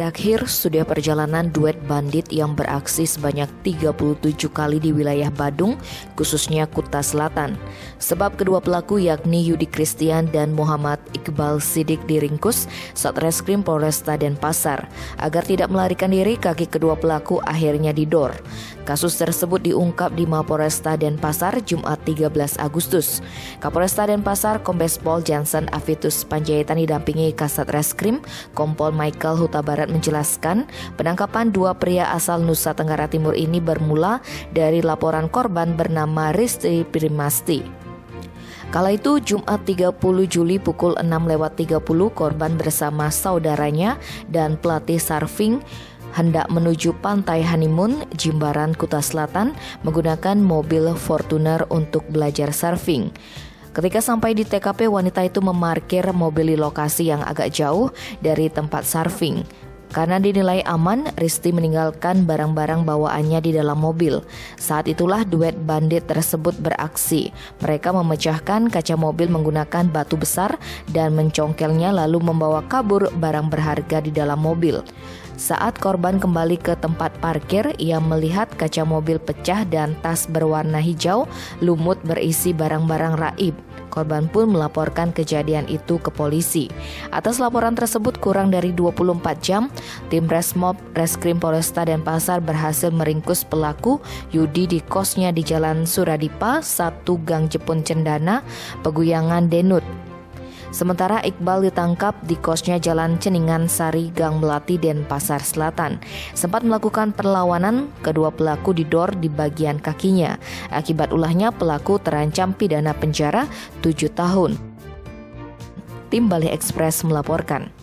Terakhir, sudah perjalanan duet bandit yang beraksi sebanyak 37 kali di wilayah Badung, khususnya Kuta Selatan. Sebab kedua pelaku yakni Yudi Christian dan Muhammad Iqbal Sidik diringkus Satreskrim Polresta Denpasar. Agar tidak melarikan diri, kaki kedua pelaku akhirnya didor. Kasus tersebut diungkap di Mapolresta Denpasar Jumat 13 Agustus. Kapolresta Denpasar Kombes Pol Jansen Avitus Panjaitan didampingi Kasat Reskrim Kompol Michael Huta Barat menjelaskan penangkapan dua pria asal Nusa Tenggara Timur ini bermula dari laporan korban bernama Risti Primasti. Kala itu Jumat 30 Juli pukul 6.30 korban bersama saudaranya dan pelatih surfing hendak menuju pantai Honeymoon, Jimbaran, Kuta Selatan menggunakan mobil Fortuner untuk belajar surfing. Ketika sampai di TKP, wanita itu memarkir mobil di lokasi yang agak jauh dari tempat surfing. Karena dinilai aman, Risti meninggalkan barang-barang bawaannya di dalam mobil. Saat itulah duet bandit tersebut beraksi. Mereka memecahkan kaca mobil menggunakan batu besar dan mencongkelnya lalu membawa kabur barang berharga di dalam mobil. Saat korban kembali ke tempat parkir, ia melihat kaca mobil pecah dan tas berwarna hijau lumut berisi barang-barang raib. Korban pun melaporkan kejadian itu ke polisi. Atas laporan tersebut, kurang dari 24 jam, tim Resmob Reskrim Polresta Denpasar berhasil meringkus pelaku Yudi di kosnya di Jalan Suradipa, 1 Gang Jepun Cendana, Peguyangan Denut. Sementara Iqbal ditangkap di kosnya Jalan Ceningan Sari, Gang Melati, Denpasar Selatan. Sempat melakukan perlawanan, kedua pelaku didor di bagian kakinya. Akibat ulahnya, pelaku terancam pidana penjara 7 tahun. Tim Bali Express melaporkan.